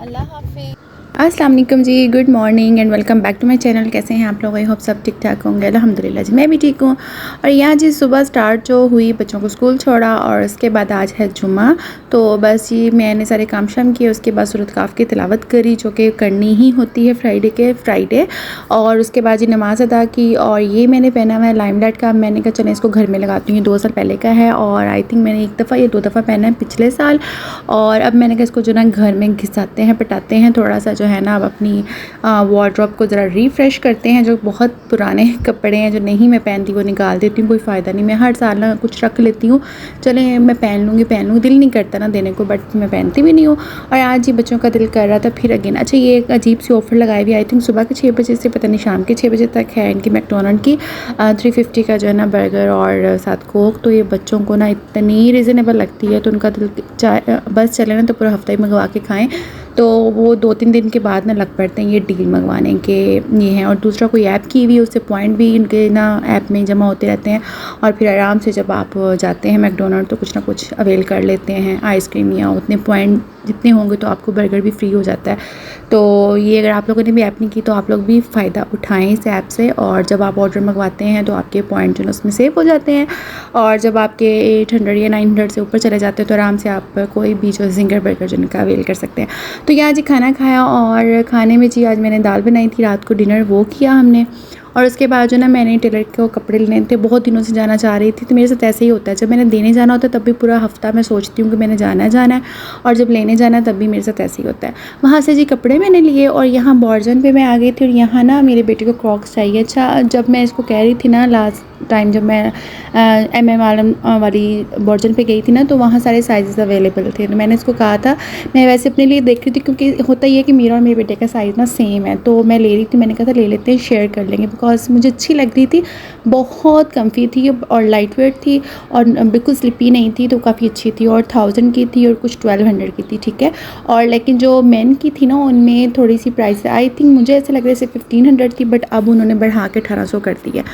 अल्लाह हाफ़िज़। अस्सलाम वालेकुम जी, good morning and welcome back to my channel. कैसे हैं आप लोग? आई होप सब ठीक ठाक होंगे। अल्हम्दुलिल्लाह जी, मैं भी ठीक हूँ। और यहाँ जी सुबह स्टार्ट जो हुई, बच्चों को स्कूल छोड़ा और उसके बाद आज है जुम्मा। तो बस ये मैंने सारे काम शाम किए, उसके बाद सूरत काफ़ की तिलावत करी जो कि करनी ही होती है फ्राइडे। और उसके बाद जी नमाज़ अदा की। और ये मैंने पहना हुआ है लाइमलाइट का। मैंने कहा चलें इसको घर में लगाती हूँ, 2 साल पहले का है और आई थिंक मैंने 1 दफ़ा या 2 दफ़ा पहना है पिछले साल। और अब मैंने कहा इसको जो ना घर में घिसाते हैं, पटाते हैं थोड़ा सा, जो है ना अब अपनी वार्डरोब को ज़रा रिफ़्रेश करते हैं। जो बहुत पुराने कपड़े हैं जो नहीं मैं पहनती वो निकाल देती हूँ, कोई फ़ायदा नहीं। मैं हर साल ना कुछ रख लेती हूँ, चलें मैं पहन लूँगी, दिल नहीं करता ना देने को, बट मैं पहनती भी नहीं हूँ। और आज ही बच्चों का दिल कर रहा था फिर अगेन। अच्छा, ये एक अजीब सी ऑफ़र लगाई हुई, आई थिंक सुबह के 6 बजे से पता नहीं शाम के 6 बजे तक है इनकी मैकडॉनल्ड की। 350 का जो है ना बर्गर और साथ कोक। तो ये बच्चों को ना इतनी रीज़नेबल लगती है, तो उनका दिल चाहे बस चले ना तो पूरा हफ़्ता ही मंगवा के खाएँ। तो वो 2-3 दिन के बाद ना लग पड़ते हैं ये डील मंगवाने के ये हैं। और दूसरा कोई ऐप की हुई, उससे पॉइंट भी इनके ना ऐप में जमा होते रहते हैं। और फिर आराम से जब आप जाते हैं मैकडॉनल्ड तो कुछ ना कुछ अवेल कर लेते हैं, आइसक्रीम या उतने पॉइंट जितने होंगे तो आपको बर्गर भी फ्री हो जाता है। तो ये अगर आप लोगों ने भी ऐप नहीं की तो आप लोग भी फ़ायदा उठाएँ इस ऐप से। और जब आप ऑर्डर मंगवाते हैं तो आपके पॉइंट जो है उसमें सेव हो जाते हैं। और जब आपके 800 या 900 से ऊपर चले जाते हैं तो आराम से आप कोई भी जो ज़िंगर बर्गर जो इनका अवेल कर सकते हैं। तो ये आज खाना खाया और खाने में जी आज मैंने दाल बनाई थी, रात को डिनर वो किया हमने। और उसके बाद जो ना मैंने टेलर को कपड़े लेने थे, बहुत दिनों से जाना चाह रही थी। तो मेरे साथ ऐसे ही होता है, जब मैंने देने जाना होता है तब भी पूरा हफ़्ता मैं सोचती हूँ कि मैंने जाना है, और जब लेने जाना है तब भी मेरे साथ ऐसे ही होता है। वहाँ से जी कपड़े मैंने लिए और यहाँ बॉर्जन पे मैं आ गई थी। और यहाँ ना मेरे बेटे को क्रॉक्स चाहिए। अच्छा, जब मैं इसको कह रही थी ना लास्ट टाइम जब मैं MM आलम वाली बॉर्जन पे गई थी ना, तो वहाँ सारे साइज़ अवेलेबल थे। तो मैंने इसको कहा था, मैं वैसे अपने लिए देख रही थी क्योंकि होता ये है कि मेरा और मेरे बेटे का साइज़ ना सेम है, तो मैं ले रही थी। मैंने कहा था ले लेते हैं, शेयर कर लेंगे, बिकॉज़ मुझे अच्छी लग रही थी, बहुत कम्फी थी और लाइट वेट थी और बिल्कुल स्लिपी नहीं थी, तो काफ़ी अच्छी थी। और 1000 की थी और कुछ 1200 की थी, ठीक है। और लेकिन जो मेन की थी ना उनमें थोड़ी सी प्राइस आई थिंक मुझे ऐसा लग रहा है सिर्फ 1500 थी, बट अब उन्होंने बढ़ा के 1800 कर दी है।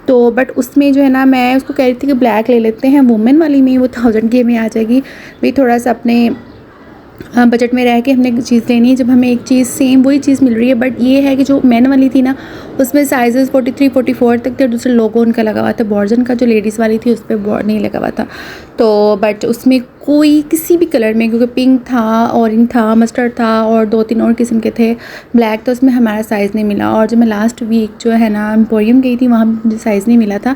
तो बट उसमें जो है ना मैं उसको कह रही थी कि ब्लैक ले लेते हैं, वुमेन वाली में वो 1000 की में आ जाएगी। भाई थोड़ा सा अपने बजट में रह के हमने चीज़ लेनी है, जब हमें एक चीज़ सेम वही चीज़ मिल रही है। बट ये है कि जो मैन वाली थी ना उसमें साइज़ 43-44 तक थे, दूसरे लोगो उनका लगा हुआ था। बॉर्जन का जो लेडीज़ वाली थी उस पर नहीं लगा हुआ था। तो बट उसमें कोई किसी भी कलर में, क्योंकि पिंक था, ऑरेंज था, मस्टर्ड था और 2-3 और किस्म के थे, ब्लैक, तो उसमें हमारा साइज़ नहीं मिला। और जब मैं लास्ट वीक जो है ना एम्पोरियम गई थी वहाँ मुझे साइज़ नहीं मिला था।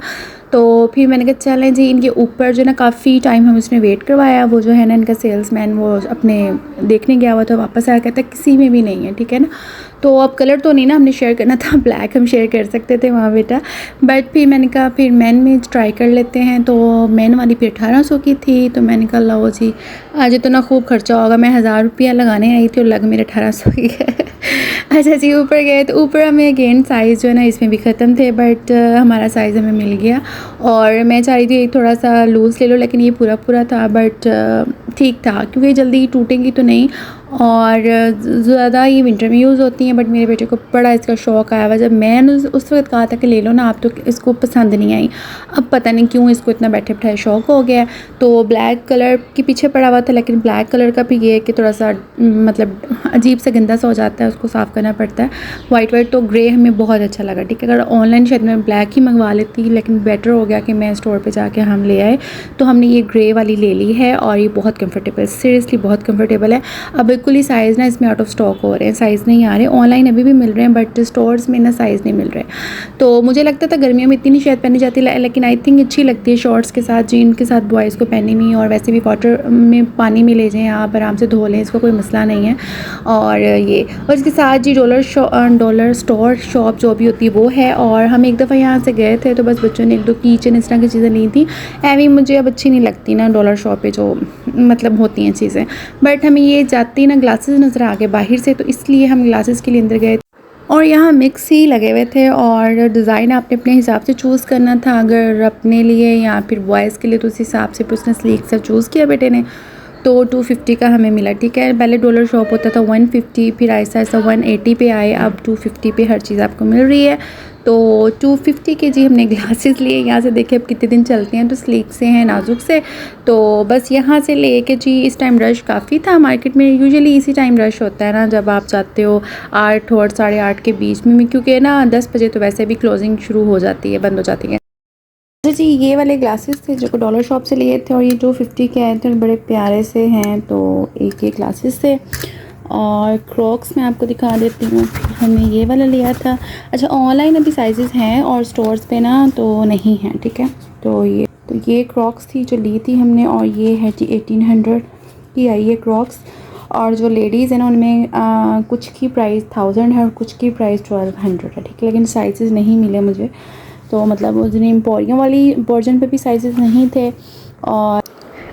तो फिर मैंने कहा चलें जी, इनके ऊपर जो है ना काफ़ी टाइम हम उसने वेट करवाया। वो जो है ना इनका सेल्समैन वो अपने देखने गया हुआ था, वापस आया कहता किसी में भी नहीं है, ठीक है ना। तो अब कलर तो नहीं ना हमने शेयर करना था, ब्लैक हम शेयर कर सकते थे वहाँ बेटा। बट फिर मैंने कहा फिर मैन में ट्राई कर लेते हैं। तो मैन वाली फिर 1800 की थी। तो मैंने कहा लो जी, आज तो ना खूब खर्चा होगा, मैं 1000 रुपया लगाने आई थी और लग मेरे 1800 ही है। अच्छा जी, ऊपर गए तो ऊपर हमें अगेन साइज़ जो है ना इसमें भी ख़त्म थे, बट हमारा साइज़ हमें मिल गया। और मैं चाह रही थी थोड़ा सा लूज़ ले लो, लेकिन ये पूरा था, बट ठीक था क्योंकि जल्दी टूटेंगी तो नहीं। और ज़्यादा ये विंटर में यूज़ होती हैं, बट मेरे बेटे को बड़ा इसका शौक़ आया हुआ। जब मैंने उस वक्त कहा था कि ले लो ना आप, तो इसको पसंद नहीं आई। अब पता नहीं क्यों इसको इतना बैठे बैठाए शौक़ हो गया। तो ब्लैक कलर के पीछे पड़ा हुआ था, लेकिन ब्लैक कलर का भी ये है कि थोड़ा सा मतलब अजीब सा गंदा सा हो जाता है, उसको साफ़ करना पड़ता है। वाइट तो ग्रे हमें बहुत अच्छा लगा, ठीक है। अगर ऑनलाइन शायद मैं ब्लैक ही मंगवा लेती, लेकिन बेटर हो गया कि मैं स्टोर पर जाके हम ले आए। तो हमने ये ग्रे वाली ले ली है और ये बहुत कम्फर्टेबल, सीरियसली बहुत कम्फर्टेबल है। अब बिल्कुल ही साइज़ ना इसमें आउट ऑफ स्टॉक हो रहे हैं, साइज़ नहीं आ रहे। ऑनलाइन अभी भी मिल रहे हैं बट स्टोर्स में ना साइज़ नहीं मिल रहे। तो मुझे लगता था गर्मियों में इतनी नहीं शायद पहनी जाती, लेकिन आई थिंक अच्छी लगती है शॉर्ट्स के साथ, जीन के साथ बॉयज़ को पहनी हुई। और वैसे भी वाटर में पानी में ले जाएँ आप, आराम से धो लें, इसका कोई मसला नहीं है। और इसके साथ जी डॉलर स्टोर शॉप जो भी होती है वो है। और हम एक दफ़ा यहाँ से गए थे तो बस बच्चों ने 1-2 कीचेन इस तरह की चीज़ें ली थी। एवी मुझे अब अच्छी नहीं लगती ना डॉलर शॉप पे जो मतलब होती हैं चीज़ें, बट हमें ये जाती ना ग्लासेस नज़र आ गए बाहर से, तो इसलिए हम ग्लासेस के लिए अंदर गए। और यहाँ मिक्स ही लगे हुए थे और डिज़ाइन आपने अपने हिसाब से चूज़ करना था, अगर अपने लिए या फिर बॉयज़ के लिए तो उस हिसाब से उसने स्लीक सा चूज़ किया बेटे ने। तो 250 का हमें मिला, ठीक है। पहले डॉलर शॉप होता था 150, फिर ऐसा ऐसा 180 पे आए, अब 250 पे हर चीज़ आपको मिल रही है। तो 250 के जी हमने ग्लासेस लिए। यहाँ से देखिए अब कितने दिन चलते हैं, तो स्लीक से हैं, नाजुक से। तो बस यहाँ से ले के जी इस टाइम रश काफ़ी था मार्केट में। यूजुअली इसी टाइम रश होता है ना जब आप जाते हो 8 और 8:30 के बीच में, क्योंकि ना 10 बजे तो वैसे भी क्लोजिंग शुरू हो जाती है, बंद हो जाती है। अच्छा जी, ये वाले ग्लासेस थे जो डॉलर शॉप से लिए थे और ये 250 के आए थे, बड़े प्यारे से हैं। तो एक ये ग्लासेस थे और क्रॉक्स मैं आपको दिखा देती हूँ। हमने ये वाला लिया था। अच्छा, ऑनलाइन अभी साइजेस हैं और स्टोर्स पे ना तो नहीं हैं, ठीक है। तो ये क्रॉक्स थी जो ली थी हमने, और ये है जी 1800 की आई है क्रॉक्स। और जो लेडीज़ हैं ना उनमें कुछ की प्राइस 1000 है और कुछ की प्राइस 1200 है, ठीक है। लेकिन साइजेस नहीं मिले मुझे, तो मतलब उस दिन एम्पोरियम वाली वर्जन पे भी साइजेस नहीं थे। और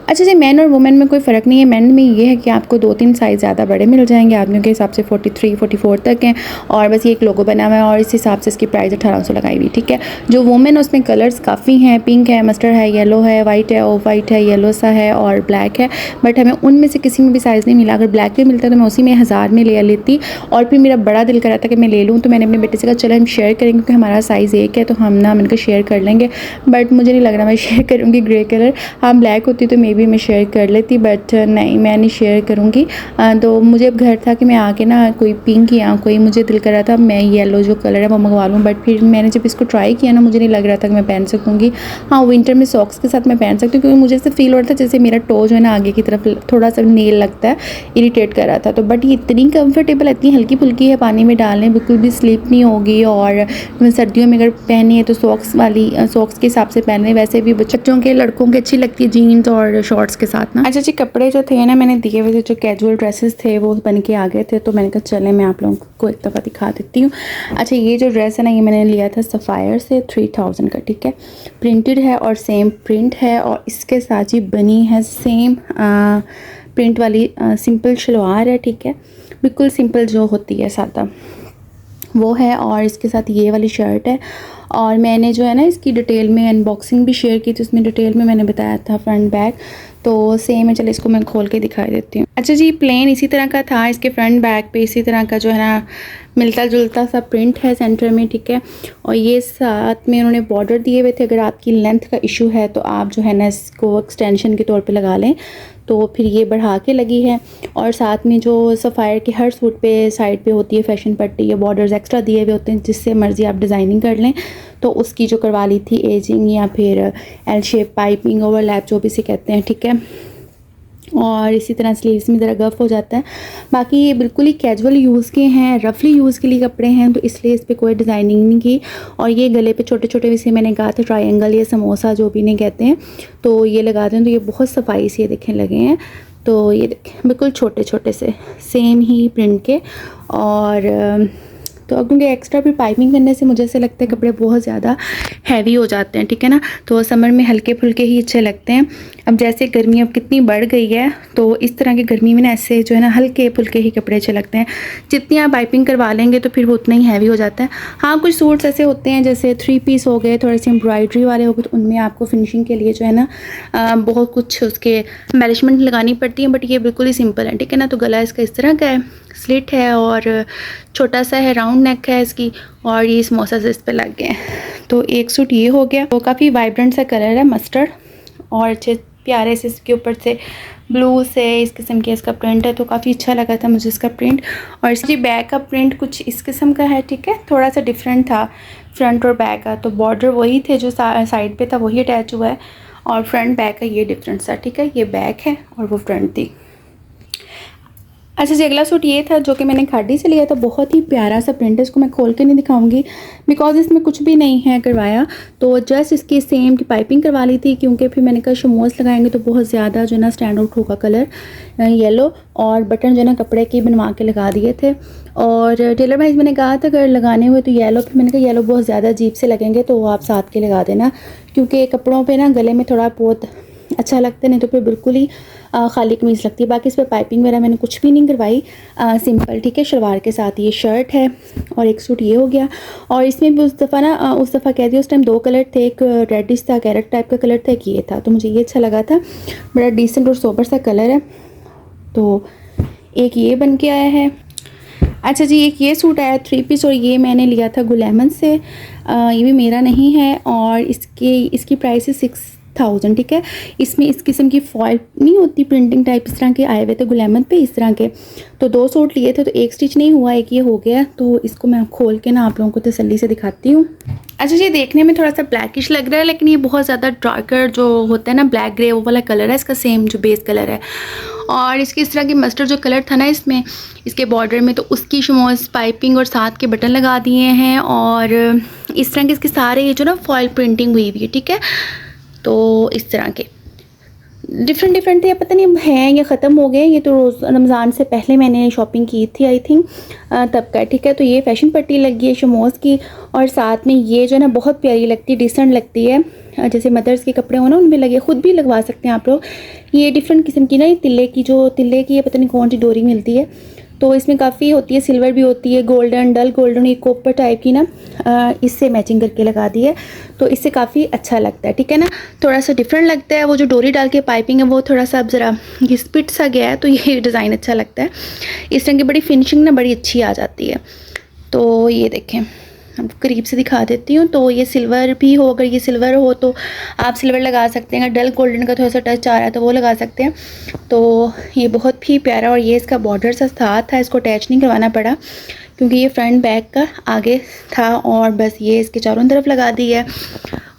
अच्छा जी, मैन और वुमेन में कोई फ़र्क नहीं है। मैन में ये है कि आपको 2-3 साइज़ ज़्यादा बड़े मिल जाएंगे, आदमियों के हिसाब से 43-44 तक हैं। और बस ये एक लोगो बना हुआ है और इस हिसाब से इसकी प्राइस 1800 लगाई हुई, ठीक है। जो वुमेन उसमें कलर्स काफ़ी हैं, पिंक है, मस्टर्ड है, येलो है, वाइट है, ऑफ वाइट है, येलो सा है और ब्लैक है। बट हमें उनमें से किसी में भी साइज़ नहीं मिला। अगर ब्लैक भी मिलता तो मैं उसी में 1000 में ले लेती। और फिर मेरा बड़ा दिल करा था कि मैं ले लूँ, तो मैंने अपने बेटे से कहा चलो हम शेयर करेंगे, क्योंकि हमारा साइज़ एक है तो हम ना मिलकर शेयर कर लेंगे। बट मुझे नहीं लग रहा मैं शेयर करूँगी ग्रे कलर। हाँ, ब्लैक होती तो मे बी मैं शेयर कर लेती, बट नहीं, मैं नहीं शेयर करूँगी। तो मुझे अब घर था कि मैं आके ना कोई पिंक या कोई, मुझे दिल कर रहा था मैं येलो जो कलर है वो मंगवा लूँ। बट फिर मैंने जब इसको ट्राई किया ना, मुझे नहीं लग रहा था कि मैं पहन सकूँगी। हाँ, विंटर में सॉक्स के साथ मैं पहन सकती हूँ, क्योंकि मुझे ऐसे फील हो रहा था जैसे मेरा टो जो है ना आगे की तरफ थोड़ा सा नेल लगता है, इरीटेट कर रहा था। तो बट ये इतनी कंफर्टेबल, इतनी हल्की फुल्की है, पानी में डालने बिल्कुल भी स्लिप नहीं होगी। और सर्दियों में अगर पहनी है तो सॉक्स के हिसाब से पहने। वैसे भी बच्चों के, लड़कों के अच्छी लगती है जीन्स और शॉर्ट्स के साथ ना। अच्छा जी, कपड़े जो थे ना मैंने दिए हुए थे, जो कैजुअल ड्रेसेस थे वो बन के आ गए थे, तो मैंने कहा चले मैं आप लोगों को एक दफ़ा दिखा देती हूँ। अच्छा, ये जो ड्रेस है ना, ये मैंने लिया था सफ़ायर से 3000 का, ठीक है। प्रिंटेड है और सेम प्रिंट है, और इसके साथ ही बनी है सेम प्रिंट वाली सिंपल शलवार है, ठीक है। बिल्कुल सिंपल जो होती है सादा वो है, और इसके साथ ये वाली शर्ट है। और मैंने जो है ना इसकी डिटेल में अनबॉक्सिंग भी शेयर की थी, उसमें डिटेल में मैंने बताया था फ्रंट बैक, तो सेम है। चलो इसको मैं खोल के दिखा देती हूँ। अच्छा जी, प्लेन इसी तरह का था, इसके फ्रंट बैक पे इसी तरह का जो है ना मिलता जुलता सा प्रिंट है सेंटर में, ठीक है। और ये साथ में उन्होंने बॉर्डर दिए हुए थे। अगर आपकी लेंथ का इशू है तो आप जो है ना इसको एक्सटेंशन के तौर पे लगा लें, तो फिर ये बढ़ा के लगी है। और साथ में जो सफ़ायर के हर सूट पे साइड पे होती है फैशन पट्टी, ये बॉर्डर्स एक्स्ट्रा दिए हुए होते हैं, जिससे मर्ज़ी आप डिज़ाइनिंग कर लें। तो उसकी जो करवा ली थी एजिंग या फिर एल शेप पाइपिंग ओवरलैप जो भी इसे कहते हैं, ठीक है। और इसी तरह स्लीव्स में ज़रा गफ हो जाता है। बाकी ये बिल्कुल ही कैजुअल यूज़ के हैं, रफली यूज़ के लिए कपड़े हैं, तो इसलिए इस पर कोई डिज़ाइनिंग नहीं की। और ये गले पे छोटे छोटे, वैसे मैंने कहा था ट्रायंगल या समोसा जो भी इन्हें कहते हैं, तो ये लगा दें तो ये बहुत सफाई से देखें लगे हैं। तो ये देखें बिल्कुल छोटे छोटे से सेम ही प्रिंट के। और तो क्योंकि एक्स्ट्रा भी पाइपिंग करने से मुझे ऐसे लगता है कपड़े बहुत ज़्यादा हैवी हो जाते हैं, ठीक है ना। तो समर में हल्के फुल्के ही अच्छे लगते हैं। अब जैसे गर्मी अब कितनी बढ़ गई है, तो इस तरह की गर्मी में ना ऐसे जो है ना हल्के फुल्के ही कपड़े अच्छे लगते हैं। जितनी आप पाइपिंग करवा लेंगे तो फिर वो उतना ही हैवी हो जाता है। हाँ, कुछ सूट्स ऐसे होते हैं जैसे 3 पीस हो गए, थोड़े से एम्ब्रॉयडरी वाले हो गए, तो उनमें आपको फिनिशिंग के लिए जो है ना बहुत कुछ उसके एम्बेलिशमेंट लगानी पड़ती है। बट ये बिल्कुल ही सिंपल है, ठीक है ना। तो गला इसका इस तरह का है, स्लिट है और छोटा सा है, राउंड नेक है इसकी, और ये समोसा से इस पर लग गए हैं। तो एक सूट ये हो गया, वो काफ़ी वाइब्रेंट सा कलर है मस्टर्ड, और अच्छे प्यारे से इसके ऊपर से ब्लू से इस किस्म की इसका प्रिंट है, तो काफ़ी अच्छा लगा था मुझे इसका प्रिंट। और इसकी बैक का प्रिंट कुछ इस किस्म का है, ठीक है, थोड़ा सा डिफरेंट था फ्रंट और बैक का। तो बॉर्डर वही थे जो साइड पे था वही अटैच हुआ है, और फ्रंट बैक का ये डिफरेंट सा, ठीक है। ये बैक है और वो फ्रंट थी। अच्छा जी, अगला सूट ये था जो कि मैंने खादी से लिया था। बहुत ही प्यारा सा प्रिंट है, इसको मैं खोल के नहीं दिखाऊंगी बिकॉज इसमें कुछ भी नहीं है करवाया। तो जस्ट इसकी सेम की पाइपिंग करवा ली थी, क्योंकि फिर मैंने कहा शमोस लगाएंगे तो बहुत ज़्यादा जो है ना स्टैंड आउट होगा कलर येलो। और बटन जो है ना कपड़े के बनवा के लगा दिए थे। और टेलर भाई मैंने कहा था अगर लगाने हुए तो येलो, फिर मैंने कहा येलो बहुत ज़्यादा अजीब से लगेंगे तो वो आप साथ के लगा देना, क्योंकि कपड़ों पर ना गले में थोड़ा बहुत अच्छा लगता है, नहीं तो फिर बिल्कुल ही खाली कमीज़ लगती है। बाकी इस पर पाइपिंग वगैरह मैंने कुछ भी नहीं करवाई, सिंपल, ठीक है। शलवार के साथ ये शर्ट है, और एक सूट ये हो गया। और इसमें भी उस दफ़ा कह दिया उस टाइम 2 कलर थे, एक रेडिश था, कैरेट टाइप का कलर था, एक ये था। तो मुझे ये अच्छा लगा था, बड़ा डिसेंट और सोबर सा कलर है। तो एक ये बन के आया है। अच्छा जी, एक ये सूट आया 3 पीस और ये मैंने लिया था गुल अहमद से। ये भी मेरा नहीं है और इसकी प्राइस है 6000, ठीक है। इसमें इस किस्म की फॉइल नहीं होती, प्रिंटिंग टाइप इस तरह के आए हुए थे गुल अहमद पे इस तरह के। तो 2 सूट लिए थे, तो एक स्टिच नहीं हुआ, एक ये हो गया। तो इसको मैं खोल के ना आप लोगों को तसल्ली से दिखाती हूँ। अच्छा जी, देखने में थोड़ा सा ब्लैकिश लग रहा है, लेकिन ये बहुत ज़्यादा डार्कर जो होता है ना ब्लैक ग्रे, वो वाला कलर है इसका, सेम जो बेस कलर है। और इसकी इस तरह की मस्टर्ड जो कलर था ना इसमें, इसके बॉर्डर में, तो उसकी शमोस पाइपिंग और साथ के बटन लगा दिए हैं। और इस तरह के इसके सारे ये जो ना फॉइल प्रिंटिंग हुई हुई है, ठीक है। तो इस तरह के डिफरेंट थे, पता नहीं हैं या ख़त्म हो गए। ये तो रमज़ान से पहले मैंने शॉपिंग की थी आई थिंक, तब का, ठीक है। तो ये फैशन पट्टी लगी है शमोस की, और साथ में ये जो है ना बहुत प्यारी लगती है, डिसेंट लगती है, जैसे मदर्स के कपड़े हो ना उनमें लगे, ख़ुद भी लगवा सकते हैं आप लोग। ये डिफरेंट किस्म की ना, ये तिल्ले की ये पता नहीं कौन सी डोरी मिलती है। तो इसमें काफ़ी होती है, सिल्वर भी होती है, गोल्डन, डल गोल्डन, ये कॉपर टाइप की ना, इससे मैचिंग करके लगा दी है। तो इससे काफ़ी अच्छा लगता है, ठीक है ना। थोड़ा सा डिफरेंट लगता है, वो जो डोरी डाल के पाइपिंग है वो थोड़ा सा अब ज़रा घिसपिट सा गया है, तो ये डिज़ाइन अच्छा लगता है। इस तरह की बड़ी फिनिशिंग ना बड़ी अच्छी आ जाती है। तो ये देखें, आपको करीब से दिखा देती हूँ। तो ये सिल्वर भी हो, अगर ये सिल्वर हो तो आप सिल्वर लगा सकते हैं, अगर डल गोल्डन का थोड़ा सा टच आ रहा है तो वो लगा सकते हैं। तो ये बहुत ही प्यारा, और ये इसका बॉर्डर सा साथ था, इसको अटैच नहीं करवाना पड़ा क्योंकि ये फ्रंट बैक का आगे था, और बस ये इसके चारों तरफ लगा दी है।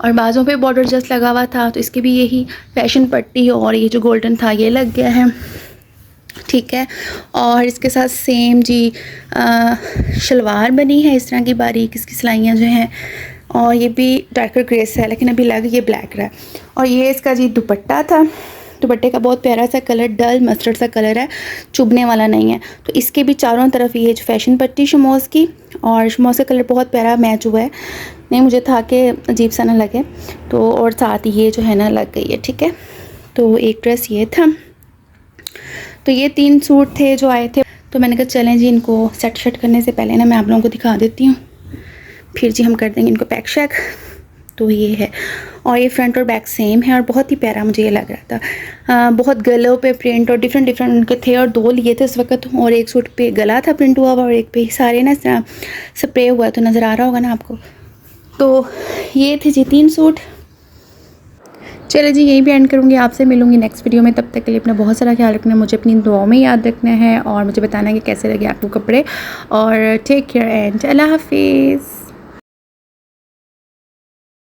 और बाजों पे बॉर्डर जस्ट लगा हुआ था, तो इसकी भी यही फैशन पट्टी और ये जो गोल्डन था ये लग गया है, ठीक है। और इसके साथ सेम जी शलवार बनी है इस तरह की बारीक, इसकी सिलाइयाँ जो हैं, और ये भी डार्कर ग्रे से है, लेकिन अभी लग ये ब्लैक रहा है। और ये इसका जी दुपट्टा था, दुपट्टे का बहुत प्यारा सा कलर, डल मस्टर्ड सा कलर है, चुभने वाला नहीं है। तो इसके भी चारों तरफ ये जो फैशन पट्टी शमोस की, और शमोस का कलर बहुत प्यारा मैच हुआ है, नहीं मुझे था कि अजीब सा ना लगे। तो और साथ ये जो है ना लग गई है, ठीक है। तो एक ड्रेस ये था। तो ये 3 सूट थे जो आए थे, तो मैंने कहा चलें जी, इनको सेट शट करने से पहले ना मैं आप लोगों को दिखा देती हूँ, फिर जी हम कर देंगे इनको पैक शैक। तो ये है, और ये फ्रंट और बैक सेम है, और बहुत ही प्यारा मुझे ये लग रहा था। बहुत गलों पे प्रिंट और डिफरेंट उनके थे, और 2 लिए थे उस वक्त, और एक सूट पे गला था प्रिंट हुआ हुआ, और एक पे सारे ना स्प्रे हुआ, तो नज़र आ रहा होगा ना आपको। तो ये थे जी 3 सूट। चलो जी, यहीं भी एंड करूँगी, आपसे मिलूँगी नेक्स्ट वीडियो में। तब तक के लिए अपना बहुत सारा ख्याल रखना, मुझे अपनी दुआओं में याद रखना है, और मुझे बताना है कि कैसे लगे आपको कपड़े। और टेक केयर एंड अल्लाह हाफिज़।